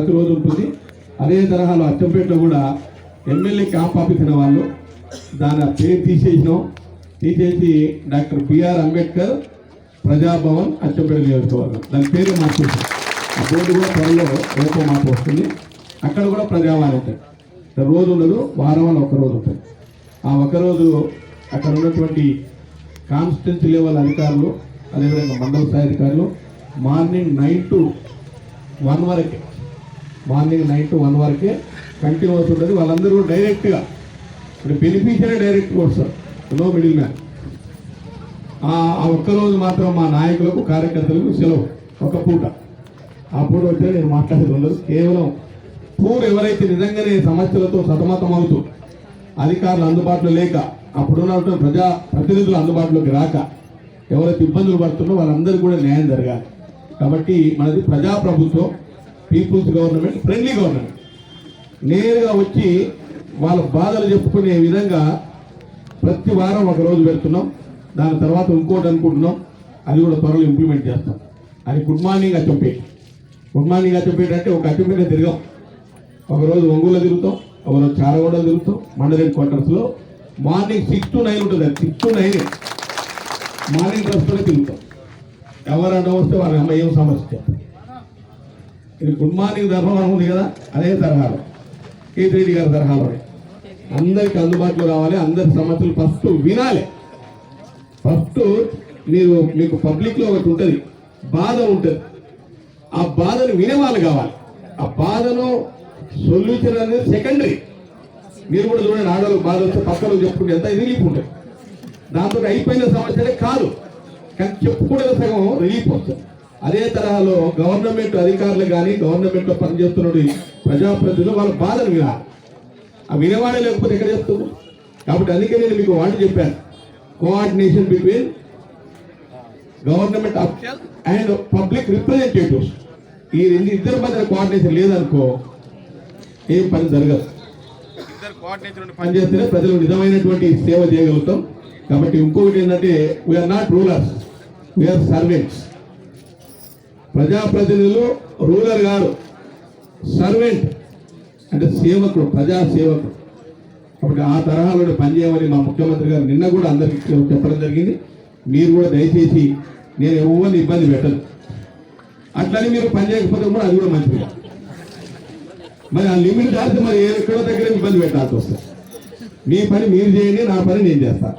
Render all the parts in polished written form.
ప్రతిరోజు ఉంటుంది. అదే తరహాలో అచ్చంపేటలో కూడా ఎమ్మెల్యే క్యాంప్ ఆఫీస్ అనే వాళ్ళు దాని పేరు తీసేసి డాక్టర్ బిఆర్ అంబేద్కర్ ప్రజాభవన్ అచ్చంపేట నియోజకవర్గం దాని పేరు మార్చేసాం. ఆ బోర్డు కూడా త్వరలో రేపో మాకు వస్తుంది. అక్కడ కూడా ప్రజావాణి ఉంటుంది. రోజు ఉండదు, వారం వల్ల ఒకరోజు ఉంటుంది. ఆ ఒకరోజు అక్కడ ఉన్నటువంటి కాన్స్టిట్యున్సీ లెవెల్ అధికారులు, అదేవిధంగా మండల స్థాయి అధికారులు మార్నింగ్ 9 to 1 వరకే కంటిన్యూస్ ఉంటుంది. వాళ్ళందరూ డైరెక్ట్గా ఇప్పుడు బెనిఫిషియరీ డైరెక్ట్గా వస్తారు, నో మిడిల్ మ్యాన్. ఆ ఒక్కరోజు మాత్రం మా నాయకులకు కార్యకర్తలకు సెలవు, ఒక పూట. ఆ పూట వచ్చే నేను మాట్లాడేది ఉండదు. కేవలం పూర్ ఎవరైతే నిజంగానే సమస్యలతో సతమతం అవుతూ అధికారులు అందుబాటులో లేక, అప్పుడున్న ప్రజా ప్రతినిధులు అందుబాటులోకి రాక ఎవరైతే ఇబ్బందులు పడుతున్నారో వాళ్ళందరికీ కూడా న్యాయం జరగాలి. కాబట్టి మనది ప్రజాప్రభుత్వం, పీపుల్స్ గవర్నమెంట్, ఫ్రెండ్లీ గవర్నమెంట్. నేరుగా వచ్చి వాళ్ళ బాధలు చెప్పుకునే విధంగా ప్రతి వారం ఒక రోజు పెడుతున్నాం. దాని తర్వాత ఇంకోటి అనుకుంటున్నాం, అది కూడా త్వరలో ఇంప్లిమెంట్ చేస్తాం. అది good morning Achampet. Good morning Achampet అంటే ఒక అచ్చంపేట తిరగాం. ఒకరోజు ఒంగోలు తిరుగుతాం, ఒకరోజు చారగొండలో తిరుగుతాం. మండల హెడ్ క్వార్టర్స్లో మార్నింగ్ 6 to 9 ఉంటుంది. 6 to 9 మార్నింగ్ డ్రెస్తోనే తిరుగుతాం. ఎవరు అడ్డం వస్తే వాళ్ళ అమ్మ ఏం సమస్య. ఇది గుడ్ మార్నింగ్ ధర్మవరం ఉంది కదా, అదే తరహాలో కేతిరెడ్డి గారి తరహాలోనే అందరికి అందుబాటులో రావాలి. అందరి సమస్యలు ఫస్ట్ వినాలి. ఫస్ట్ మీకు పబ్లిక్లో ఒకటి ఉంటుంది, బాధ ఉంటుంది. ఆ బాధను వినేవాళ్ళు కావాలి. ఆ బాధను సొల్యూషన్ అనేది సెకండరీ. మీరు కూడా చూడండి, ఆడవాళ్ళకి బాధ వస్తే పక్కన చెప్పుకుంటే ఎంత రిలీఫ్ ఉంటుంది. దాంతో అయిపోయిన సమస్యనే కాదు, కానీ చెప్పుకునే సగం రిలీఫ్ వస్తుంది. అదే తరహాలో గవర్నమెంట్ అధికారులు కానీ గవర్నమెంట్లో పనిచేస్తున్న ప్రజాప్రతినిధులు వాళ్ళ బాధను వినాలి. ఆ వినేవాడే లేకపోతే ఎక్కడ చెప్తుంది. కాబట్టి అందుకే నేను మీకు వాటి చెప్పాను, coordination between government officials and public representatives. ఈ ఇద్దరి మధ్య కోఆర్డినేషన్ లేదనుకో ఏం పని జరగదు. ఇద్దరు కోఆర్డినేషన్ పనిచేస్తేనే ప్రజలు నిజమైనటువంటి సేవ చేయగలుగుతాం. కాబట్టి ఇంకొకటి ఏంటంటే, we are not rulers, we are servants. ప్రజాప్రతినిధులు రూలర్ గారు, సర్వెంట్ అంటే సేవకుడు, ప్రజా సేవకుడు. కాబట్టి ఆ తరహాలో పనిచేయమని మా ముఖ్యమంత్రి గారు నిన్న కూడా అందరికీ చెప్పడం జరిగింది. మీరు కూడా దయచేసి, నేను ఎవరిని ఇబ్బంది పెట్టను. అట్లని మీరు పని చేయకపోతే కూడా అది కూడా మంచిది. మరి ఆ లిమిట్ దాటితే మరి ఎక్కడో దగ్గర ఇబ్బంది పెట్టాల్సి వస్తుంది. మీ పని మీరు చేయండి, నా పని నేను చేస్తాను.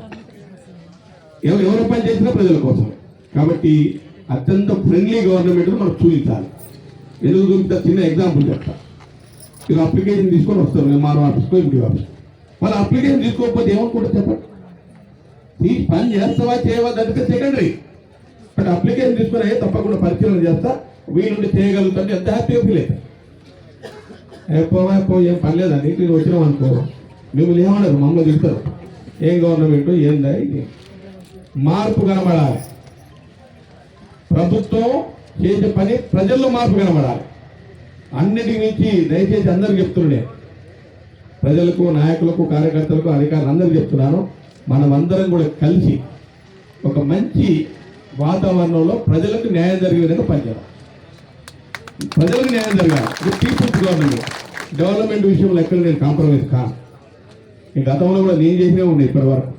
ఎవరు పని చేసినా ప్రజల కోసం. కాబట్టి అత్యంత ఫ్రెండ్లీ గవర్నమెంట్ మనం చూపించాలి. ఎందుకు చూపిస్తా, చిన్న ఎగ్జాంపుల్ చెప్తా. మీరు అప్లికేషన్ తీసుకొని వస్తారు ఎంఆర్ఓ ఆఫీస్కో ఎంపీ ఆఫీస్. వాళ్ళు అప్లికేషన్ తీసుకోకపోతే ఏమనుకుంటారు చెప్పండి. ఈ పని చేస్తావా చేయవా దానికి సెకండరీ. బట్ అప్లికేషన్ తీసుకుని తప్పకుండా పరిశీలన చేస్తా, వీళ్ళుండి చేయగలుగుతాను, ఎంత హ్యాపీగా ఫీల్ అవుతారు. ఎప్పో ఏం పని లేదండి, నేను వచ్చినాం అనుకో మిమ్మల్ని ఏమన్నారు, మమ్మల్ని తిడతారు. ఏం గవర్నమెంట్ ఏందా ఇది. మార్పు కనబడాలి. ప్రభుత్వం చేసే పని ప్రజల్లో మార్పు కనబడాలి. అన్నిటి నుంచి దయచేసి అందరికి చెప్తుండే, ప్రజలకు, నాయకులకు, కార్యకర్తలకు, అధికారులు అందరికీ చెప్తున్నాను, మనమందరం కూడా కలిసి ఒక మంచి వాతావరణంలో ప్రజలకు న్యాయం జరిగే విధంగా పనిచేయాలి. ప్రజలకు న్యాయం జరగాలి. ఇది పీపుల్స్ గవర్నమెంట్. డెవలప్మెంట్ విషయంలో ఎక్కడ నేను కాంప్రమైజ్ కాను. ఈ గతంలో కూడా నేను చేసినా ఉండే ఇప్పటి వరకు.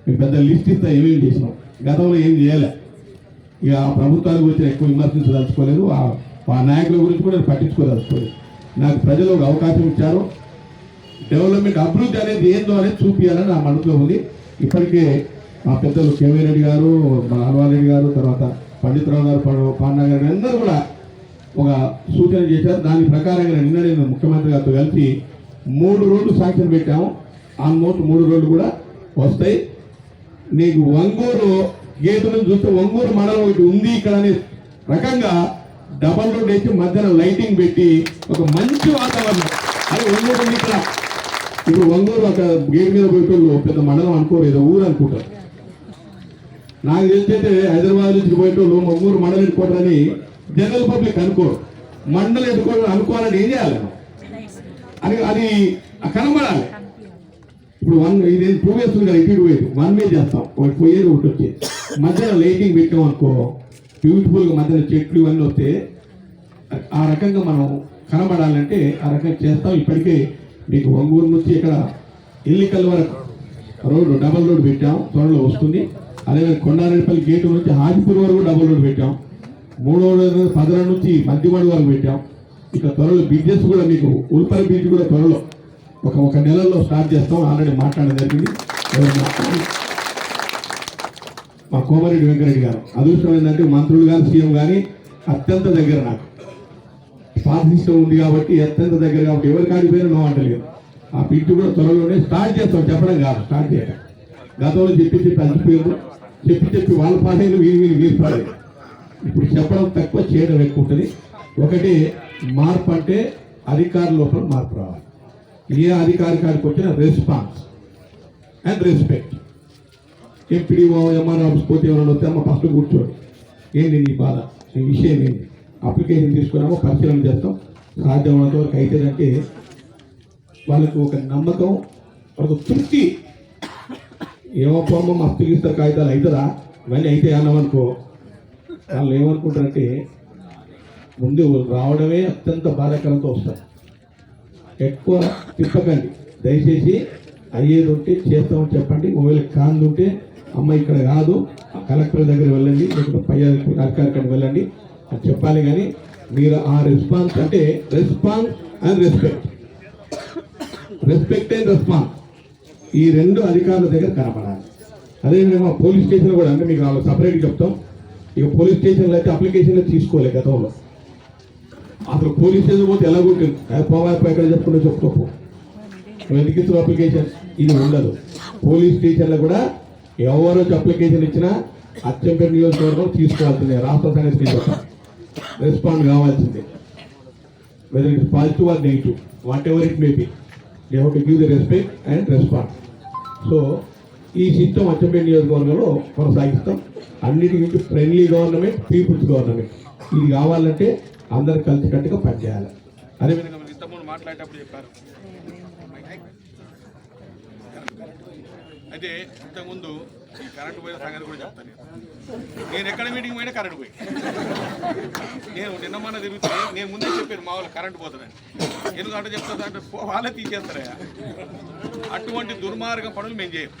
మీకు పెద్ద లిస్ట్ ఇస్తా ఏమేమి చేసినాం, గతంలో ఏం చేయలే. ఇక ఆ ప్రభుత్వాల గురించి ఎక్కువ విమర్శించదలుచుకోలేదు, ఆ నాయకుల గురించి కూడా పట్టించుకోదలుచుకోలేదు. నాకు ప్రజలు ఒక అవకాశం ఇచ్చారు. డెవలప్మెంట్, అభివృద్ధి అనేది ఏందో అనేది చూపించాలని నా మనసులో ఉంది. ఇప్పటికే మా పెద్దలు కేవీ రెడ్డి గారు, మా అన్వారెడ్డి గారు, తర్వాత పండితరావు గారు, పాండా గారు అందరూ కూడా ఒక సూచన చేశారు. దాని ప్రకారంగా నిన్న నేను ముఖ్యమంత్రి గారితో కలిసి 3 రోడ్లు శాంక్షన్ పెట్టాము. ఆల్మోస్ట్ 3 రోడ్లు కూడా వస్తాయి. నీకు ఒంగూరు గేటు నుంచి చూస్తే ఒంగూరు మండలం ఒకటి ఉంది ఇక్కడ అనే రకంగా డబల్ రోడ్ వేసి మధ్యన లైటింగ్ పెట్టి ఒక మంచి వాతావరణం. అది ఒంగూరు ఉంది ఇక్కడ. ఇప్పుడు ఒంగూరు ఒక గేట్ మీద పోయేటోళ్ళు పెద్ద మండలం అనుకోరు, ఏదో ఊరు అనుకుంటారు. నాకు తెలిసైతే హైదరాబాద్ నుంచి పోయేటోళ్ళు ఒంగూరు మండలం ఎన్నుకోవడానికి జనరల్ పబ్లిక్ అనుకోరు. మండలం ఎన్నుకోవడం అనుకోవాలని ఏం చేయాలి అని అది కనబడాలి. ఇప్పుడు ఇది ప్రీవియస్ గా ఇటు పోయేది 1 వే చేస్తాం, ఒకటి పోయేది ఒకటి వచ్చేది. మధ్యన లైటింగ్ పెట్టాం అనుకో, బ్యూటిఫుల్ గా మధ్యన చెట్లు ఇవన్నీ వస్తే ఆ రకంగా మనం కనబడాలంటే ఆ రకంగా చేస్తాం. ఇప్పటికే మీకు ఒంగూరు నుంచి ఇక్కడ ఇల్లికల్ వరకు రోడ్డు డబల్ రోడ్ పెట్టాం, త్వరలో వస్తుంది. అదేవిధంగా కొండారెడ్డిపల్లి గేటు నుంచి హాజీపూర్ వరకు డబల్ రోడ్ పెట్టాం. మూడో రోజు పదర నుంచి మధ్యవాడి వరకు పెట్టాం. ఇక త్వరలో బిజినెస్ కూడా మీకు ఉల్పల్ బీచ్ కూడా త్వరలో ఒక నెలలో స్టార్ట్ చేస్తాం. ఆల్రెడీ మాట్లాడడం జరిగింది. మా కోమరెడ్డి వెంకరెడ్డి గారు అదృష్టం ఏంటంటే మంత్రులు కానీ సీఎం కానీ అత్యంత దగ్గర నాకు పాత సిస్టమ్ ఉంది కాబట్టి అత్యంత దగ్గర కాబట్టి ఎవరి కాడి పేరు నో అంటలేదు. ఆ పిట్టు కూడా త్వరలోనే స్టార్ట్ చేస్తాం, చెప్పడం కాదు స్టార్ట్ చేయడం. గతంలో చెప్పి అలసిపోయారు, చెప్పి వాళ్ళ పాడేది వీరు పాడేది. ఇప్పుడు చెప్పడం తక్కువ, చేయడం ఎక్కువ ఉంటుంది. ఒకటి మార్పు అంటే అధికారుల లోపల మార్పు రావాలి. ఏ అధికారికానికి వచ్చిన response and respect. MPDO MRO office పోతే ఎవరైనా వస్తే అమ్మ ఫస్ట్ కూర్చోండి, ఏంటి నీ బాధ, నీ విషయం ఏంటి, అప్లికేషన్ తీసుకున్నామో పరిశీలన చేస్తాం. సాధ్యమైనంత వరకు అవుతుందంటే వాళ్ళకు ఒక నమ్మకం, వాళ్ళకు తృప్తి. ఏమోపోమో మస్తు ఇస్తారు కాగితాలు అవుతుందా, ఇవన్నీ అయితే అన్నామనుకో వాళ్ళు ఏమనుకుంటారంటే ముందు రావడమే అత్యంత బాధాకరంతో వస్తారు. ఎక్కువ తిప్పకండి దయచేసి. అయ్యేది ఉంటే చేస్తామని చెప్పండి. ఒకవేళ కాంది ఉంటే అమ్మ ఇక్కడ కాదు కలెక్టర్ దగ్గర వెళ్ళండి, లేకపోతే పై అధికారికి వెళ్ళండి అని చెప్పాలి. కానీ మీరు ఆ రెస్పాన్స్ అంటే response and respect, respect and response ఈ రెండు అధికారుల దగ్గర కనపడాలి. అదేవిధంగా పోలీస్ స్టేషన్ కూడా అంటే మీకు వాళ్ళకి సపరేట్గా చెప్తాం. ఇక పోలీస్ స్టేషన్లో అయితే అప్లికేషన్లో తీసుకోలే గతంలో. అసలు పోలీస్ స్టేషన్ పోతే ఎలా కొట్టింది, పోవాలి ఎక్కడ చెప్పుకుంటే చెప్పుకోపో ఎందుకు ఇచ్చిన అప్లికేషన్ ఇది ఉండదు. పోలీస్ స్టేషన్లో కూడా ఎవరు అప్లికేషన్ ఇచ్చినా అచ్చంపేట నియోజకవర్గం తీసుకోవాల్సిందే. రాష్ట్ర సంగతి రెస్పాండ్ కావాల్సిందే. Whether it positive or negative, what ever it may be, they have to give the respect and respond. So ఈ సిస్టమ్ అచ్చంపేట నియోజకవర్గంలో కొనసాగిస్తాం. అన్నిటికీ ఫ్రెండ్లీ గవర్నమెంట్, పీపుల్స్ గవర్నమెంట్. ఇది కావాలంటే అందరు కలిసికట్టుగా పనిచేయాలి. అదేవిధంగా మీరు ఇంతకుముందు మాట్లాడేటప్పుడు చెప్పారు. అయితే ఇంతకుముందు ఈ కరెంటు పోయిన సంగతి కూడా చెప్తాను. నేను ఎక్కడ మీటింగ్ పోయినా కరెంటు పోయి, నేను నిన్నమన్నా తిరుగుతే నేను ముందే చెప్పాను మా వాళ్ళు కరెంటు పోతుందని. ఎందుకంటే చెప్తా అంటే వాళ్ళే తీసేస్తారా. అటువంటి దుర్మార్గం పనులు మేము చేయం.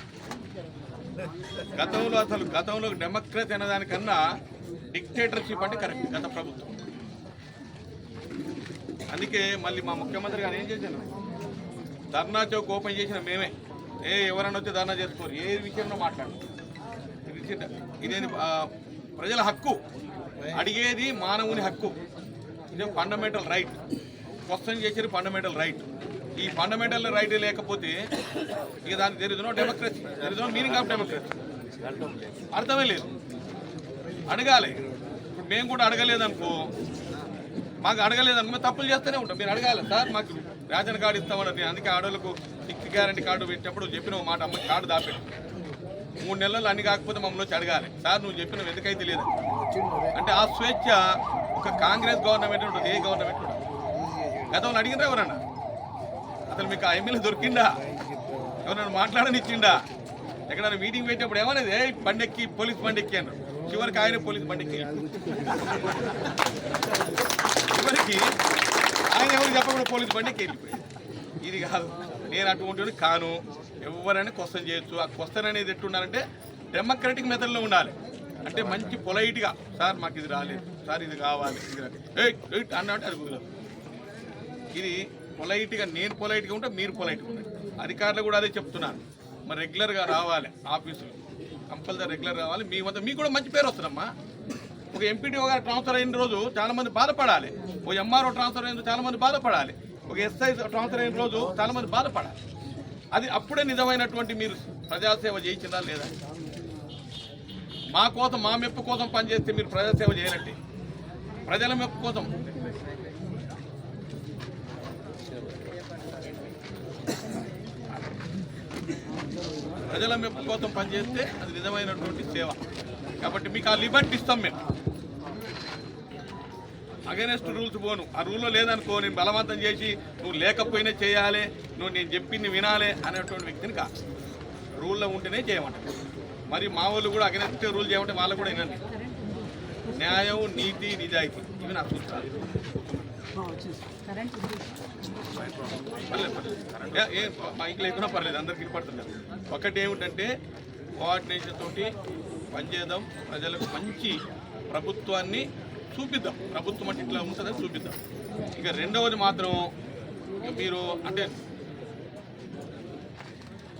గతంలో డెమోక్రసీ అనేదానికన్నా డిక్టేటర్షిప్ అంటే కరెక్ట్ గత ప్రభుత్వం. అందుకే మళ్ళీ మా ముఖ్యమంత్రి గారు ఏం చేశాను, ధర్నా చౌక్ ఓపెన్ చేసిన మేమే. ఎవరైనా వచ్చి ధర్నా చేసుకోరు, ఏ విషయంలో మాట్లాడు. ఇదేది ప్రజల హక్కు, అడిగేది మానవుని హక్కు. ఇదే ఫండమెంటల్ రైట్. క్వశ్చన్ చేసేది ఫండమెంటల్ రైట్. ఈ ఫండమెంటల్ రైట్ లేకపోతే ఇక దానికి there is no democracy, there is no meaning of democracy. అర్థమే లేదు. అడగాలి. ఇప్పుడు మేము కూడా అడగలేదనుకో, మాకు అడగలేదనుకో తప్పులు చేస్తూనే ఉంటాం. మీరు అడగాలి, సార్ మాకు రేషన్ కార్డు ఇస్తామని. అందుకే ఆడోళ్ళకు 6 గ్యారెంటీ కార్డు పెట్టినప్పుడు చెప్పిన మాట, అమ్మ కార్డు దాపెట్టు 3 నెలలు అన్ని కాకపోతే మమ్మల్ని వచ్చి అడగాలి, సార్ నువ్వు చెప్పినవి ఎందుకైతే లేదు అంటే. ఆ స్వేచ్ఛ ఒక కాంగ్రెస్ గవర్నమెంట్ ఉంటుంది, ఏ గవర్నమెంట్ ఉంటుంది. గతంలో అడిగినరా ఎవరన్నా? అసలు మీకు ఆ ఎమ్మెల్యే దొరికిందా? ఎవరన్నా మాట్లాడనిచ్చిండా? ఎక్కడైనా మీటింగ్ పెట్టినప్పుడు ఏమనేది, బండెక్కి పోలీస్ బండెక్కి అన్నారు. చివరికి ఆయన పోలీస్ బండెక్కి, చివరికి ఆయన ఎవరు చెప్పకుండా పోలీస్ బండెక్కి వెళ్ళిపోయాడు. ఇది కాదు, నేను అటువంటి కాను. ఎవరైనా క్వశ్చన్ చేయొచ్చు. ఆ క్వశ్చన్ అనేది ఎట్లుండాలంటే డెమోక్రటిక్ మెథడ్లో ఉండాలి. అంటే మంచి పొలైట్గా, సార్ మాకు ఇది రాలేదు, సార్ ఇది కావాలి, ఇది అన్నట్టు అది కుదరదు. ఇది పొలైట్గా, నేను పొలైట్గా ఉంటే మీరు పొలైట్గా ఉండండి. అధికారులు కూడా అదే చెప్తున్నాను. మరి రెగ్యులర్గా రావాలి, ఆఫీసులు కంపల్సరీ రెగ్యులర్ రావాలి. మీ వద్ద మీకు కూడా మంచి పేరు వస్తుందమ్మా. ఒక ఎంపీడీఓ గారు ట్రాన్స్ఫర్ అయిన రోజు చాలామంది బాధపడాలి. ఓ ఎంఆర్ఓ ట్రాన్స్ఫర్ అయిన రోజు చాలామంది బాధపడాలి. ఒక ఎస్ఐ ట్రాన్స్ఫర్ అయిన రోజు చాలామంది బాధపడాలి. అది అప్పుడే నిజమైనటువంటి మీరు ప్రజాసేవ చేయించిందా లేదా? మా కోసం, మా మెప్పు కోసం పనిచేస్తే మీరు ప్రజాసేవ చేయనట్టే. ప్రజల మెప్పు కోసం, ప్రజల మెప్పు కోసం పనిచేస్తే అది నిజమైనటువంటి సేవ. కాబట్టి మీకు ఆ లిబర్టీ ఇస్తాం మేము. అగైనెస్ట్ రూల్స్ పోను. ఆ రూల్లో లేదనుకో, నేను బలవంతం చేసి నువ్వు లేకపోయినా చేయాలి, నువ్వు నేను చెప్పింది వినాలి అనేటువంటి వ్యక్తిని కాదు. రూల్లో ఉంటేనే చేయమంటారు. మరి మా వాళ్ళు కూడా అగైనెస్ట్ రూల్ చేయమంటే వాళ్ళు కూడా వినండి. న్యాయం, నీతి, నిజాయితీ ఇవి నా సూత్రాలు. కరెంట్ పర్లేదు ఏ మైక్ లేకున్నా పర్లేదు, అందరికి వినపడుతుంది కదా. ఒకటి ఏమిటంటే కోఆర్డినేషన్ తోటి పనిచేద్దాం, ప్రజలకు మంచి ప్రభుత్వాన్ని చూపిద్దాం, ప్రభుత్వం అంటే ఇట్లా ఉంటుందని చూపిద్దాం. ఇక రెండవది మాత్రం ఇక మీరు అంటే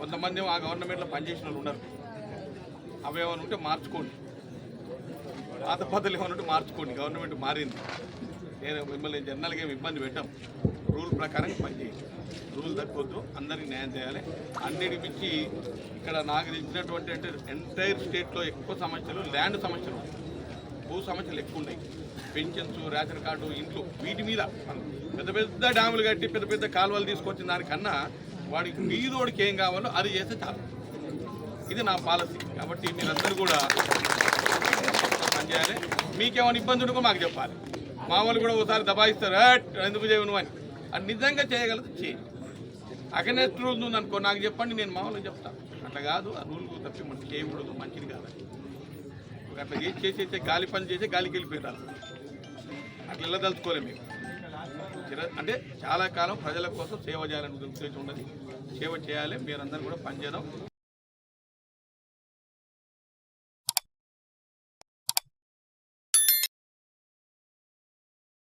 కొంతమంది ఆ గవర్నమెంట్లో పనిచేసిన వాళ్ళు ఉన్నారు, అవి ఏమైనా ఉంటే మార్చుకోండి, పాత పద్ధతులు ఏమైనా ఉంటే మార్చుకోండి. గవర్నమెంట్ మారింది, నేను మిమ్మల్ని జనరల్గా ఏమి ఇబ్బంది పెట్టాం, రూల్ ప్రకారం పనిచేయండి, రూల్ తగ్గొద్దు, అందరికీ న్యాయం చేయాలి. అన్నిటి మించి ఇక్కడ నాకు తెలిసినటువంటి అంటే ఎంటైర్ స్టేట్లో ఎక్కువ సమస్యలు ల్యాండ్ సమస్యలు, భూ సమస్యలు ఎక్కువ ఉన్నాయి. పెన్షన్స్, రేషన్ కార్డు, ఇంట్లో వీటి మీద పెద్ద పెద్ద డ్యాములు కట్టి పెద్ద పెద్ద కాలువలు తీసుకొచ్చిన దానికన్నా వాడికి వీధోడికి ఏం కావాలో అది చేస్తే చాలు. ఇది నా పాలసీ. కాబట్టి మీరందరూ కూడా పనిచేయాలి. మీకేమైనా ఇబ్బంది ఉంటే మాకు చెప్పాలి. మా వాళ్ళు కూడా ఒకసారి దబాయిస్తారు, ఎందుకు చేయవు నువ్వు అని. అది నిజంగా చేయగలదు చేయండి. అగనెస్ట్ రూల్ ఉందనుకో నాకు చెప్పండి, నేను మా వాళ్ళకి చెప్తాను. అట్లా కాదు, ఆ రూల్ తప్పి మనం చేయకూడదు, మంచిది కాదు. అట్లా చేసేస్తే గాలి పని చేసి గాలికి వెళ్ళిపోయారు. అట్లా వెళ్ళదలుచుకోలేము మేము. అంటే చాలా కాలం ప్రజల కోసం సేవ చేయాలని ఉద్దేశం ఉన్నది. సేవ చేయాలి, మీరందరూ కూడా పనిచేయడం.